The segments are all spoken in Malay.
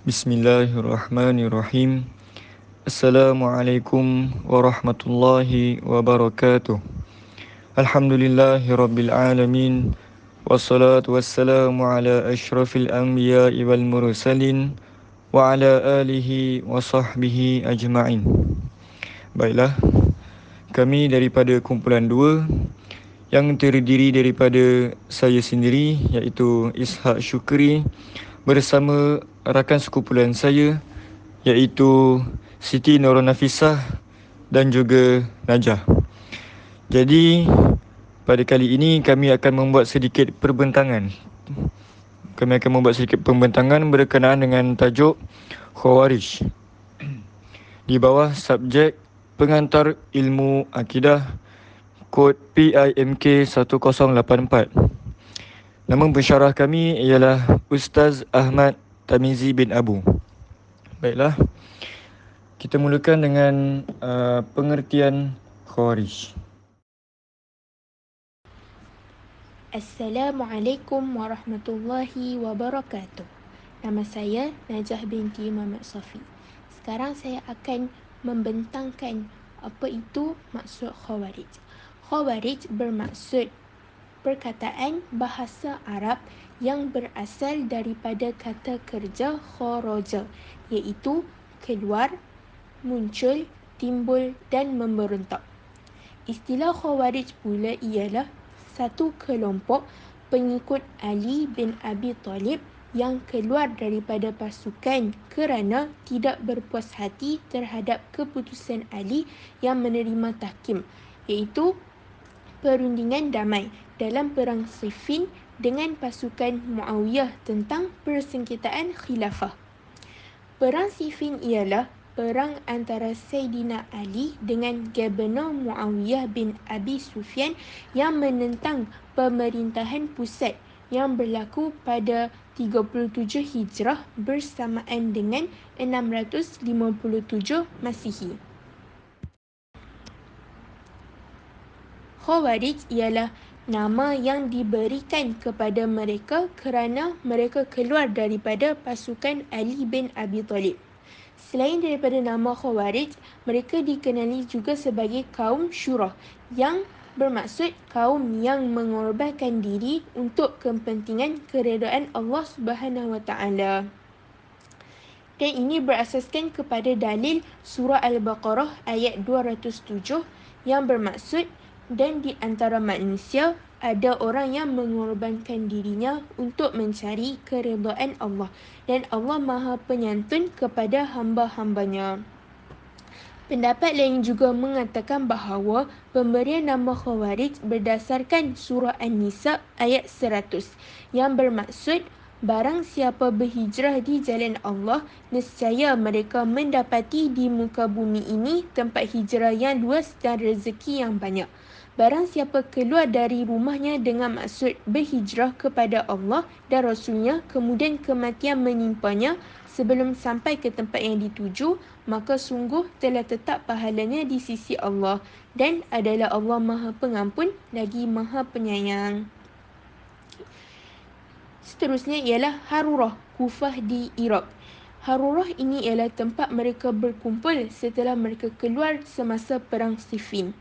Bismillahirrahmanirrahim. Assalamualaikum warahmatullahi wabarakatuh. Alhamdulillahirabbil alamin. Wassalatu wassalamu ala asyrafil anbiya'i wal mursalin wa ala alihi wa sahbihi ajma'in. Baiklah, kami daripada kumpulan 2 yang terdiri daripada saya sendiri iaitu Ishak Syukri bersama rakan sekumpulan saya iaitu Siti Nurul Nafisah dan juga Najah. Jadi pada kali ini kami akan membuat sedikit perbentangan. Berkenaan dengan tajuk Khawarij di bawah subjek pengantar ilmu akidah, kod PIMK 1084. Nama pensyarah kami ialah Ustaz Ahmad Tamizi bin Abu. Baiklah, kita mulakan dengan pengertian Khawarij. Assalamualaikum warahmatullahi wabarakatuh. Nama saya Najah binti Muhammad Safi. Sekarang saya akan membentangkan apa itu maksud Khawarij. Khawarij bermaksud perkataan bahasa Arab yang berasal daripada kata kerja kharaja, iaitu keluar, muncul, timbul dan memberontak. Istilah Khawarij pula ialah satu kelompok pengikut Ali bin Abi Talib yang keluar daripada pasukan kerana tidak berpuas hati terhadap keputusan Ali yang menerima tahkim, iaitu perundingan damai dalam perang Siffin dengan pasukan Muawiyah tentang persengketaan khilafah. Perang Siffin ialah perang antara Saidina Ali dengan Gubernur Muawiyah bin Abi Sufyan yang menentang pemerintahan pusat yang berlaku pada 37 Hijrah bersamaan dengan 657 Masihi. Khawarij ialah nama yang diberikan kepada mereka kerana mereka keluar daripada pasukan Ali bin Abi Talib. Selain daripada nama Khawarij, mereka dikenali juga sebagai kaum Syurah yang bermaksud kaum yang mengorbankan diri untuk kepentingan keredaan Allah Subhanahu Wa Taala. Dan ini berasaskan kepada dalil surah Al-Baqarah ayat 207 yang bermaksud, dan di antara manusia ada orang yang mengorbankan dirinya untuk mencari keredaan Allah, dan Allah Maha Penyantun kepada hamba-hambanya. Pendapat lain juga mengatakan bahawa pemberian nama Khawarij berdasarkan surah An-Nisa ayat 100 yang bermaksud, barang siapa berhijrah di jalan Allah, nescaya mereka mendapati di muka bumi ini tempat hijrah yang luas dan rezeki yang banyak. Barang siapa keluar dari rumahnya dengan maksud berhijrah kepada Allah dan Rasulnya, kemudian kematian menimpanya sebelum sampai ke tempat yang dituju, maka sungguh telah tetap pahalanya di sisi Allah, dan adalah Allah Maha Pengampun lagi Maha Penyayang. Seterusnya ialah Harurah, Kufah di Iraq. Harurah ini ialah tempat mereka berkumpul setelah mereka keluar semasa perang Siffin.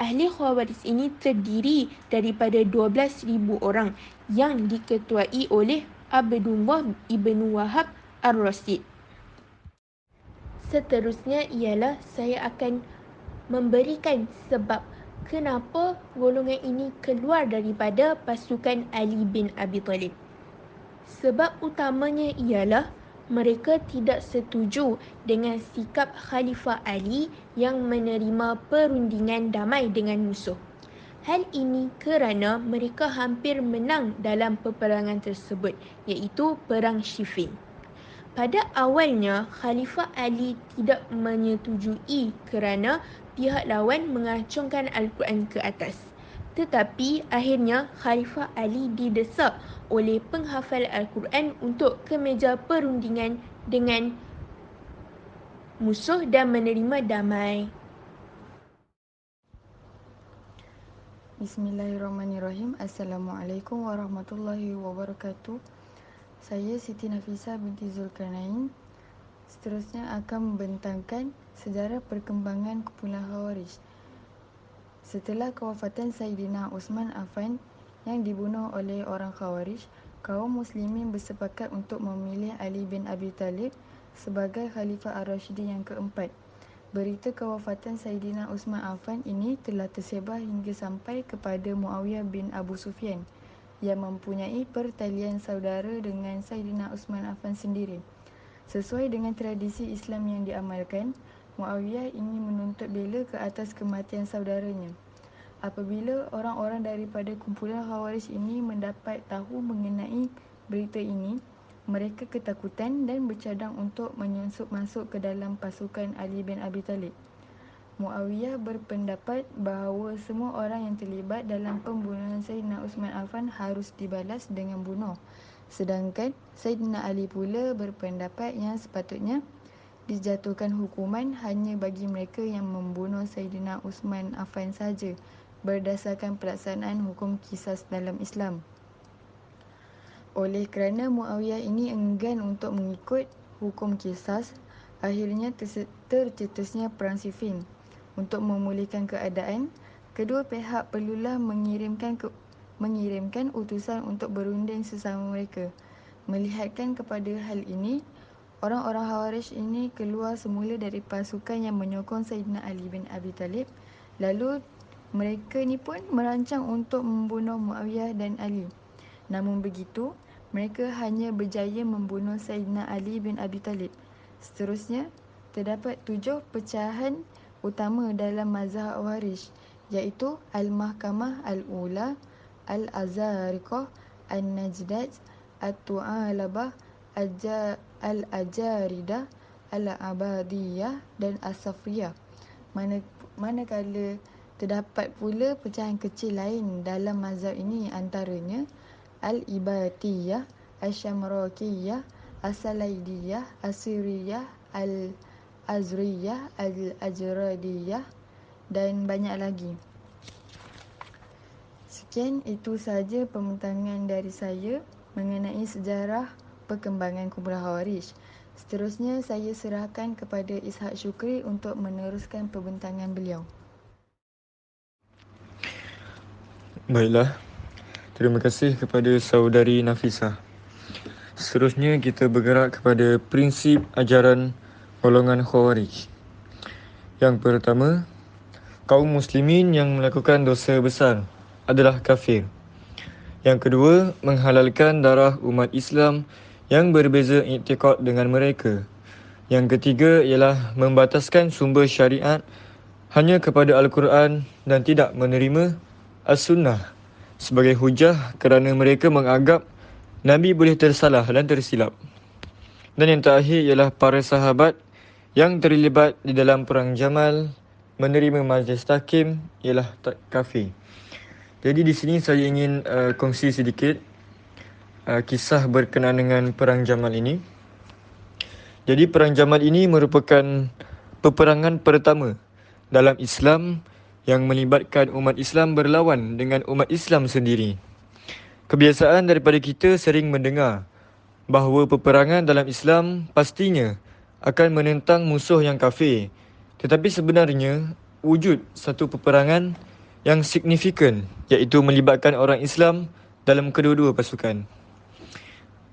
Ahli Khawarij ini terdiri daripada 12,000 orang yang diketuai oleh Abdullah ibn Wahab Ar-Rasid. Seterusnya ialah saya akan memberikan sebab kenapa golongan ini keluar daripada pasukan Ali bin Abi Talib. Sebab utamanya ialah mereka tidak setuju dengan sikap Khalifah Ali yang menerima perundingan damai dengan musuh. Hal ini kerana mereka hampir menang dalam peperangan tersebut, iaitu Perang Siffin. Pada awalnya, Khalifah Ali tidak menyetujui kerana pihak lawan mengacungkan Al-Quran ke atas. Tetapi akhirnya Khalifah Ali didesak oleh penghafal Al-Quran untuk ke meja perundingan dengan musuh dan menerima damai. Bismillahirrahmanirrahim. Assalamualaikum warahmatullahi wabarakatuh. Saya Siti Nafisa binti Zulkarnain seterusnya akan membentangkan sejarah perkembangan kumpulan Khawarij. Setelah kewafatan Saidina Uthman Affan yang dibunuh oleh orang Khawarij, kaum muslimin bersepakat untuk memilih Ali bin Abi Talib sebagai Khalifah Ar-Rashidin yang keempat. Berita kewafatan Saidina Uthman Affan ini telah tersebar hingga sampai kepada Muawiyah bin Abu Sufyan yang mempunyai pertalian saudara dengan Saidina Uthman Affan sendiri. Sesuai dengan tradisi Islam yang diamalkan, Muawiyah ingin menuntut bela ke atas kematian saudaranya. Apabila orang-orang daripada kumpulan Khawarij ini mendapat tahu mengenai berita ini, mereka ketakutan dan bercadang untuk menyusup masuk ke dalam pasukan Ali bin Abi Talib. Muawiyah berpendapat bahawa semua orang yang terlibat dalam pembunuhan Saidina Uthman Affan harus dibalas dengan bunuh. Sedangkan Saidina Ali pula berpendapat yang sepatutnya dijatuhkan hukuman hanya bagi mereka yang membunuh Saidina Uthman Affan sahaja, berdasarkan pelaksanaan hukum qisas dalam Islam. Oleh kerana Muawiyah ini enggan untuk mengikut hukum qisas, akhirnya tercetusnya Perang Siffin. Untuk memulihkan keadaan, kedua pihak perlulah mengirimkan utusan untuk berunding sesama mereka. Melihatkan kepada hal ini, orang-orang Khawarij ini keluar semula dari pasukan yang menyokong Saidina Ali bin Abi Talib. Lalu mereka ni pun merancang untuk membunuh Muawiyah dan Ali. Namun begitu, mereka hanya berjaya membunuh Saidina Ali bin Abi Talib. Seterusnya, terdapat 7 pecahan utama dalam mazhab Khawarij, iaitu Al-Mahkamah Al-Ula, Al-Azariqah, Al-Najdat, Al-Tu'alabah, Al-Ajaridah, Al-Abadiyah dan As-Safriyah. Manakala terdapat pula pecahan kecil lain dalam mazhab ini, antaranya Al-Ibatiyah, Al-Syamrakiyah, As-Salaidiyah, As-Siriyah, Al-Azriyah, Al-Ajradiyah dan banyak lagi. Sekian, itu sahaja pembentangan dari saya mengenai sejarah perkembangan kumpulan Khawarij. Seterusnya saya serahkan kepada Ishak Syukri untuk meneruskan pembentangan beliau. Baiklah, terima kasih kepada saudari Nafisa. Seterusnya kita bergerak kepada prinsip ajaran golongan Khawarij. Yang pertama, kaum muslimin yang melakukan dosa besar adalah kafir. Yang kedua, menghalalkan darah umat Islam yang berbeza iktikad dengan mereka. Yang ketiga ialah membataskan sumber syariat hanya kepada Al-Quran dan tidak menerima As-Sunnah sebagai hujah kerana mereka menganggap Nabi boleh tersalah dan tersilap. Dan yang terakhir ialah para sahabat yang terlibat di dalam Perang Jamal menerima majlis tahkim ialah kafir. Jadi di sini saya ingin kongsi sedikit kisah berkenaan dengan Perang Jamal ini. Jadi Perang Jamal ini merupakan peperangan pertama dalam Islam yang melibatkan umat Islam berlawan dengan umat Islam sendiri. Kebiasaan daripada kita sering mendengar bahawa peperangan dalam Islam pastinya akan menentang musuh yang kafir. Tetapi sebenarnya wujud satu peperangan yang signifikan, iaitu melibatkan orang Islam dalam kedua-dua pasukan.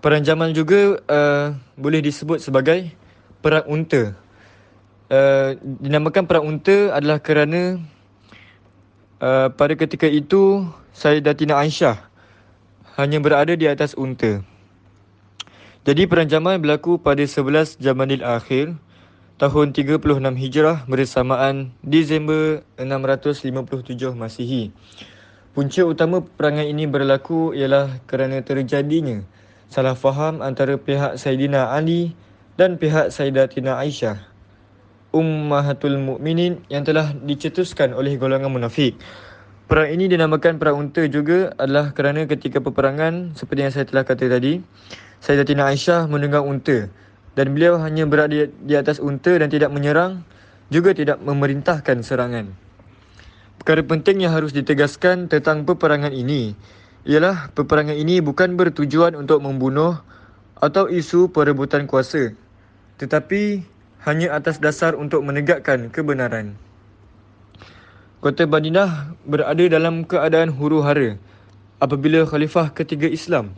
Perang Jamal juga boleh disebut sebagai Perang Unta. Dinamakan Perang Unta adalah kerana pada ketika itu Sayyidatina Aisyah hanya berada di atas unta. Jadi Perang Jamal berlaku pada 11 Jamadil Akhir tahun 36 Hijrah bersamaan Disember 657 Masihi. Punca utama peperangan ini berlaku ialah kerana terjadinya salah faham antara pihak Sayyidina Ali dan pihak Sayyidatina Aisyah, Ummahatul Mukminin, yang telah dicetuskan oleh golongan munafik. Perang ini dinamakan Perang Unta juga adalah kerana ketika peperangan, seperti yang saya telah kata tadi, Sayyidatina Aisyah menunggang unta dan beliau hanya berada di atas unta dan tidak menyerang, juga tidak memerintahkan serangan. Perkara penting yang harus ditegaskan tentang peperangan ini ialah peperangan ini bukan bertujuan untuk membunuh atau isu perebutan kuasa, tetapi hanya atas dasar untuk menegakkan kebenaran. Kota Madinah berada dalam keadaan huru-hara apabila khalifah ketiga Islam,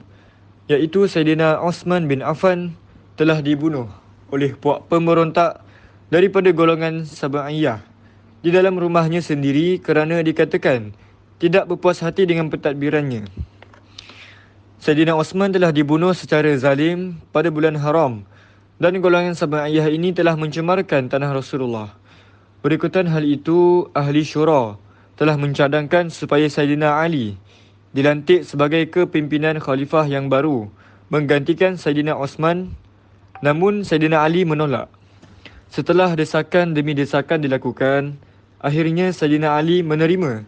iaitu Saidina Osman bin Affan, telah dibunuh oleh puak pemberontak daripada golongan Sabaiyah di dalam rumahnya sendiri kerana dikatakan tidak berpuas hati dengan pentadbirannya. Saidina Osman telah dibunuh secara zalim pada bulan haram dan golongan Sabaiyah ini telah mencemarkan tanah Rasulullah. Berikutan hal itu, ahli syura telah mencadangkan supaya Saidina Ali dilantik sebagai kepimpinan khalifah yang baru menggantikan Saidina Osman, namun Saidina Ali menolak. Setelah desakan demi desakan dilakukan, akhirnya Saidina Ali menerima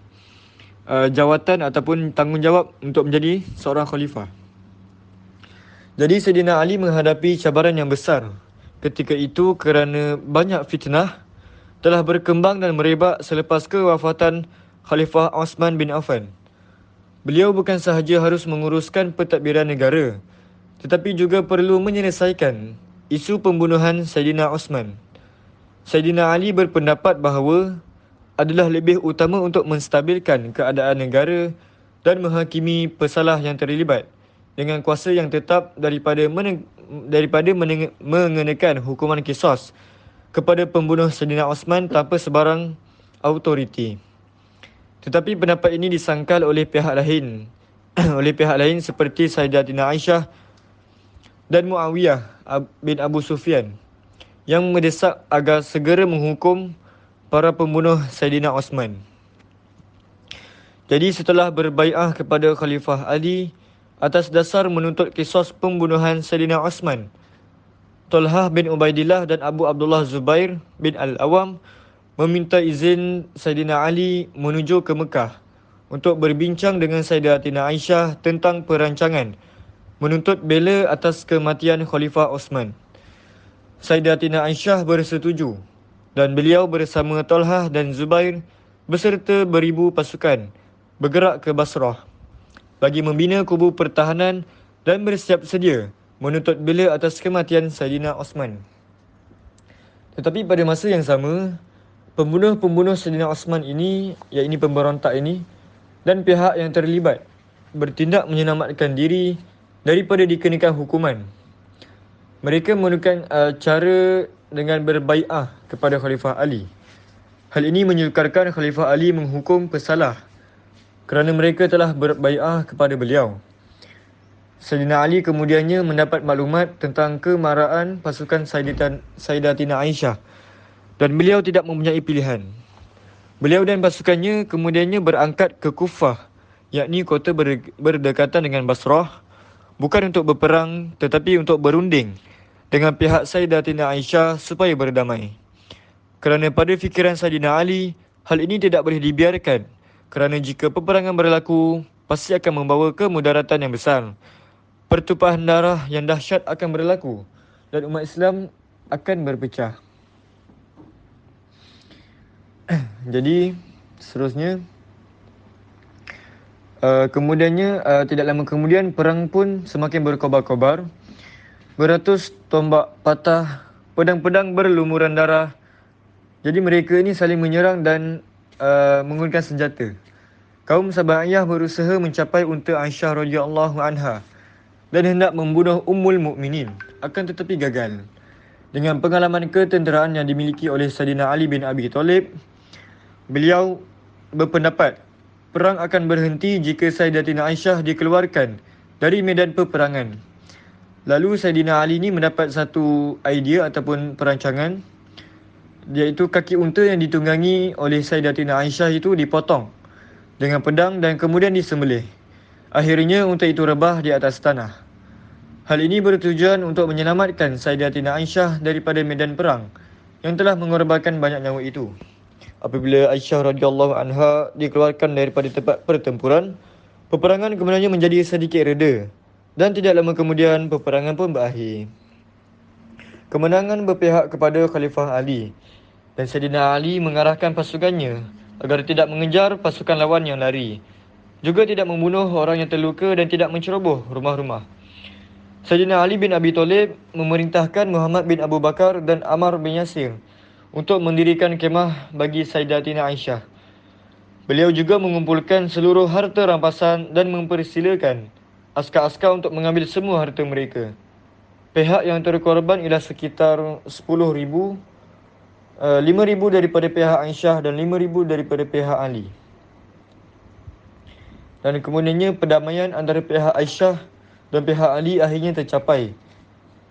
jawatan ataupun tanggungjawab untuk menjadi seorang khalifah. Jadi Saidina Ali menghadapi cabaran yang besar ketika itu kerana banyak fitnah telah berkembang dan merebak selepas kewafatan Khalifah Osman bin Affan. Beliau bukan sahaja harus menguruskan pentadbiran negara, tetapi juga perlu menyelesaikan isu pembunuhan Saidina Osman. Saidina Ali berpendapat bahawa adalah lebih utama untuk menstabilkan keadaan negara dan menghakimi pesalah yang terlibat dengan kuasa yang tetap daripada mengenakan hukuman qisas kepada pembunuh Saidina Osman tanpa sebarang autoriti. Tetapi pendapat ini disangkal oleh pihak lain seperti Sayyidatina Aisyah dan Muawiyah bin Abu Sufyan yang mendesak agar segera menghukum para pembunuh Saidina Osman. Jadi setelah berbai'ah kepada Khalifah Ali atas dasar menuntut kisos pembunuhan Saidina Osman, Talhah bin Ubaidillah dan Abu Abdullah Zubair bin Al-Awam meminta izin Saidina Ali menuju ke Mekah untuk berbincang dengan Sayyidatina Aisyah tentang perancangan menuntut bela atas kematian Khalifah Osman. Sayyidatina Aisyah bersetuju dan beliau bersama Talhah dan Zubair beserta beribu pasukan bergerak ke Basrah bagi membina kubu pertahanan dan bersiap sedia menuntut bela atas kematian Saidina Osman. Tetapi pada masa yang sama, pembunuh-pembunuh Saidina Osman ini, iaitu pemberontak ini, dan pihak yang terlibat bertindak menyelamatkan diri daripada dikenakan hukuman. Mereka menggunakan cara dengan berbai'ah kepada Khalifah Ali. Hal ini menyukarkan Khalifah Ali menghukum pesalah kerana mereka telah berbai'ah kepada beliau. Saidina Ali kemudiannya mendapat maklumat tentang kemarahan pasukan Sayyidatina Aisyah dan beliau tidak mempunyai pilihan. Beliau dan pasukannya kemudiannya berangkat ke Kufah, yakni kota berdekatan dengan Basrah, bukan untuk berperang tetapi untuk berunding dengan pihak Sayyidatina Aisyah supaya berdamai. Kerana pada fikiran Saidina Ali, hal ini tidak boleh dibiarkan kerana jika peperangan berlaku, pasti akan membawa kemudaratan yang besar. Pertumpahan darah yang dahsyat akan berlaku dan umat Islam akan berpecah. Jadi seterusnya tidak lama kemudian perang pun semakin berkobar-kobar. Beratus tombak patah, pedang-pedang berlumuran darah. Jadi mereka ini saling menyerang dan menggunakan senjata. Kaum Sabaiyah berusaha mencapai unta Aisyah radhiyallahu anha dan hendak membunuh Ummul Mukminin, akan tetapi gagal. Dengan pengalaman ketenteraan yang dimiliki oleh Saidina Ali bin Abi Thalib, beliau berpendapat perang akan berhenti jika Sayyidatina Aisyah dikeluarkan dari medan peperangan. Lalu Saidina Ali ni mendapat satu idea ataupun perancangan, iaitu kaki unta yang ditunggangi oleh Sayyidatina Aisyah itu dipotong dengan pedang dan kemudian disembelih. Akhirnya unta itu rebah di atas tanah. Hal ini bertujuan untuk menyelamatkan Sayyidatina Aisyah daripada medan perang yang telah mengorbankan banyak nyawa itu. Apabila Aisyah radhiyallahu anha dikeluarkan daripada tempat pertempuran, peperangan kemudiannya menjadi sedikit reda dan tidak lama kemudian peperangan pun berakhir. Kemenangan berpihak kepada Khalifah Ali dan Saidina Ali mengarahkan pasukannya agar tidak mengejar pasukan lawan yang lari, juga tidak membunuh orang yang terluka dan tidak menceroboh rumah-rumah. Sayyidina Ali bin Abi Thalib memerintahkan Muhammad bin Abu Bakar dan Ammar bin Yasir untuk mendirikan kemah bagi Sayyidatina Aisyah. Beliau juga mengumpulkan seluruh harta rampasan dan mempersilakan askar-askar untuk mengambil semua harta mereka. Pihak yang terkorban ialah sekitar 10,000, 5,000 daripada pihak Aisyah dan 5,000 daripada pihak Ali. Dan kemudiannya perdamaian antara pihak Aisyah dan pihak Ali akhirnya tercapai.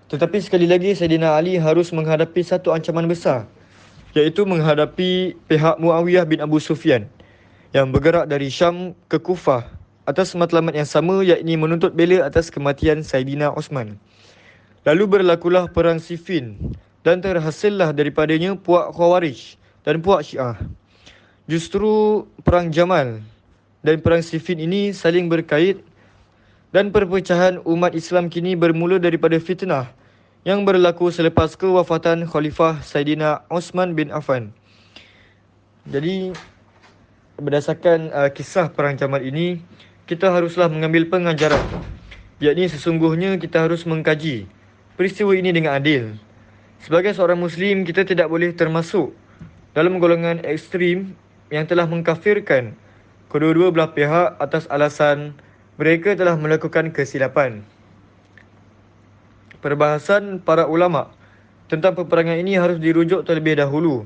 Tetapi sekali lagi Sayyidina Ali harus menghadapi satu ancaman besar, iaitu menghadapi pihak Muawiyah bin Abu Sufyan yang bergerak dari Syam ke Kufah atas matlamat yang sama, iaitu menuntut bela atas kematian Saidina Osman. Lalu berlakulah perang Siffin dan terhasillah daripadanya puak Khawarij dan puak Syiah. Justru perang Jamal dan perang Siffin ini saling berkait dan perpecahan umat Islam kini bermula daripada fitnah yang berlaku selepas kewafatan Khalifah Saidina Osman bin Affan. Jadi berdasarkan kisah perang Jamal ini, kita haruslah mengambil pengajaran, yakni sesungguhnya kita harus mengkaji peristiwa ini dengan adil. Sebagai seorang Muslim, kita tidak boleh termasuk dalam golongan ekstrim yang telah mengkafirkan kedua-dua belah pihak atas alasan mereka telah melakukan kesilapan. Perbahasan para ulama tentang peperangan ini harus dirujuk terlebih dahulu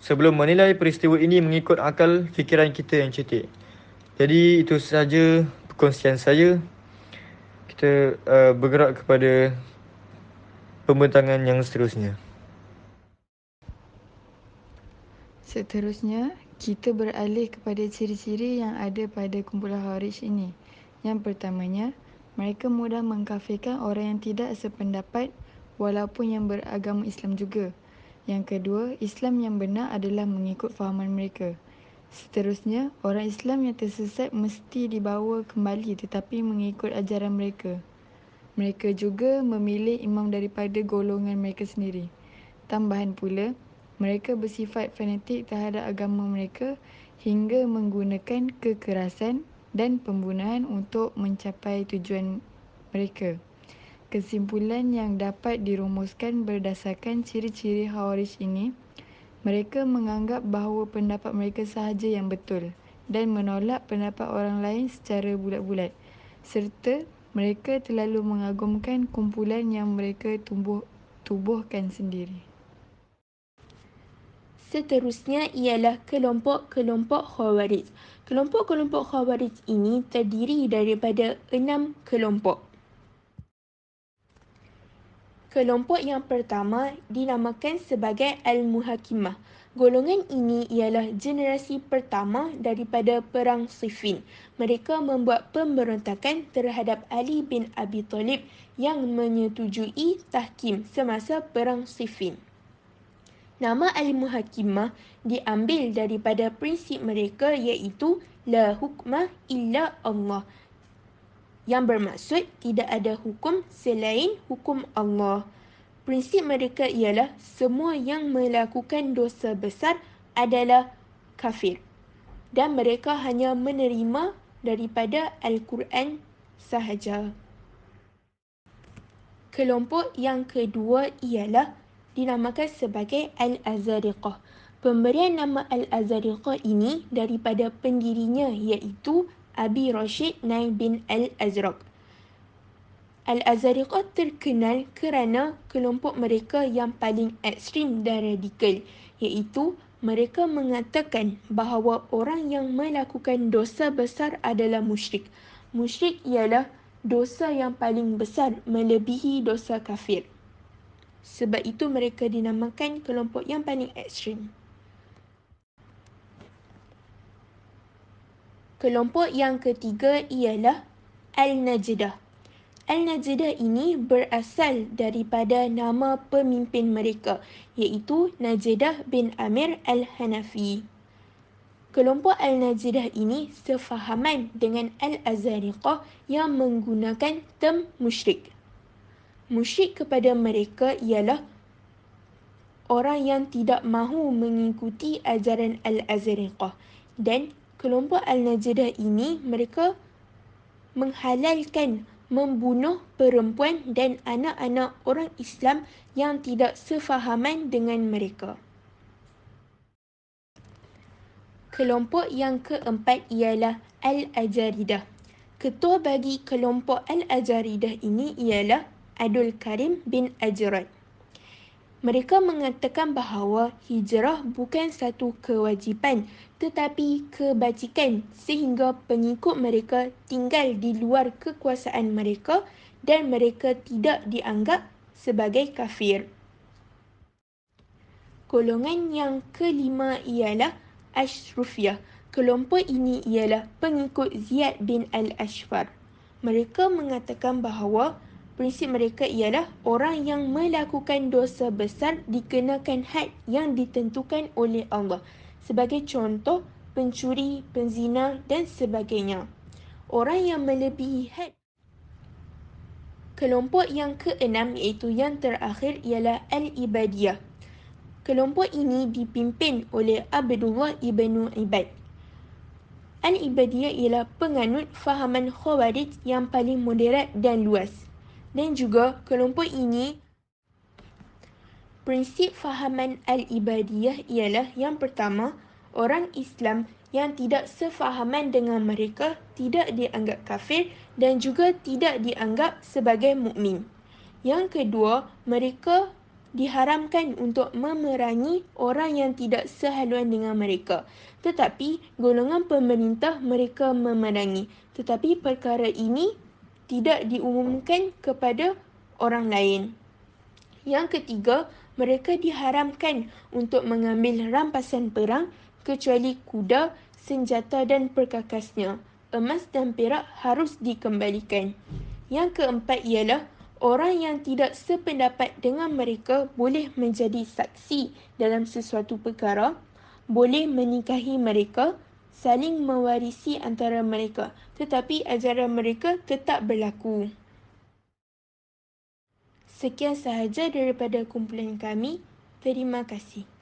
sebelum menilai peristiwa ini mengikut akal fikiran kita yang cetek. Jadi itu sahaja perkongsian saya. Kita bergerak kepada pembentangan yang seterusnya. Seterusnya, kita beralih kepada ciri-ciri yang ada pada kumpulan Khawarij ini. Yang pertamanya, mereka mudah mengkafirkan orang yang tidak sependapat walaupun yang beragama Islam juga. Yang kedua, Islam yang benar adalah mengikut fahaman mereka. Seterusnya, orang Islam yang tersesat mesti dibawa kembali tetapi mengikut ajaran mereka. Mereka juga memilih imam daripada golongan mereka sendiri. Tambahan pula, mereka bersifat fanatik terhadap agama mereka hingga menggunakan kekerasan dan pembunuhan untuk mencapai tujuan mereka. Kesimpulan yang dapat dirumuskan berdasarkan ciri-ciri Khawarij ini, mereka menganggap bahawa pendapat mereka sahaja yang betul dan menolak pendapat orang lain secara bulat-bulat, serta mereka terlalu mengagumkan kumpulan yang mereka tubuhkan sendiri. Seterusnya ialah kelompok-kelompok Khawarij. Kelompok-kelompok Khawarij ini terdiri daripada 6 kelompok. Kelompok yang pertama dinamakan sebagai Al-Muhakimah. Golongan ini ialah generasi pertama daripada Perang Siffin. Mereka membuat pemberontakan terhadap Ali bin Abi Thalib yang menyetujui tahkim semasa Perang Siffin. Nama Al-Muhakimah diambil daripada prinsip mereka iaitu La hukma illa Allah, yang bermaksud tidak ada hukum selain hukum Allah. Prinsip mereka ialah semua yang melakukan dosa besar adalah kafir dan mereka hanya menerima daripada Al-Quran sahaja. Kelompok yang kedua ialah dinamakan sebagai Al-Azariqah. Pemberian nama Al-Azariqah ini daripada pendirinya iaitu Abi Rashid Naim bin Al-Azraq. Al-Azariqah terkenal kerana kelompok mereka yang paling ekstrim dan radikal, iaitu mereka mengatakan bahawa orang yang melakukan dosa besar adalah musyrik. Musyrik ialah dosa yang paling besar melebihi dosa kafir. Sebab itu mereka dinamakan kelompok yang paling ekstrim. Kelompok yang ketiga ialah Al-Najdah. Al-Najdah ini berasal daripada nama pemimpin mereka, iaitu Najdah bin Amir Al-Hanafi. Kelompok Al-Najdah ini sefahaman dengan Al-Azariqah yang menggunakan term musyrik. Musyrik kepada mereka ialah orang yang tidak mahu mengikuti ajaran Al-Azariqah, dan kelompok Al-Najdah ini mereka menghalalkan membunuh perempuan dan anak-anak orang Islam yang tidak sefahaman dengan mereka. Kelompok yang keempat ialah Al-Ajaridah. Ketua bagi kelompok Al-Ajaridah ini ialah Abdul Karim bin Ajrad. Mereka mengatakan bahawa hijrah bukan satu kewajipan tetapi kebajikan sehingga pengikut mereka tinggal di luar kekuasaan mereka dan mereka tidak dianggap sebagai kafir. Golongan yang kelima ialah Ashrufiyah. Kelompok ini ialah pengikut Ziyad bin Al-Ashfar. Mereka mengatakan bahawa prinsip mereka ialah orang yang melakukan dosa besar dikenakan had yang ditentukan oleh Allah. Sebagai contoh, pencuri, penzina dan sebagainya. Orang yang melebihi had. Kelompok yang keenam iaitu yang terakhir ialah Al-Ibadiyah. Kelompok ini dipimpin oleh Abdullah ibn Ibad. Al-Ibadiyah ialah penganut fahaman Khawarij yang paling moderat dan luas. Dan juga kelompok ini, prinsip fahaman Al-Ibadiyah ialah yang pertama, orang Islam yang tidak sefahaman dengan mereka tidak dianggap kafir dan juga tidak dianggap sebagai mukmin. Yang kedua, mereka diharamkan untuk memerangi orang yang tidak sehaluan dengan mereka. Tetapi golongan pemerintah mereka memerangi. Tetapi perkara ini tidak diumumkan kepada orang lain. Yang ketiga, mereka diharamkan untuk mengambil rampasan perang kecuali kuda, senjata dan perkakasnya. Emas dan perak harus dikembalikan. Yang keempat ialah orang yang tidak sependapat dengan mereka boleh menjadi saksi dalam sesuatu perkara, boleh menikahi mereka, saling mewarisi antara mereka, tetapi ajaran mereka tetap berlaku. Sekian sahaja daripada kumpulan kami. Terima kasih.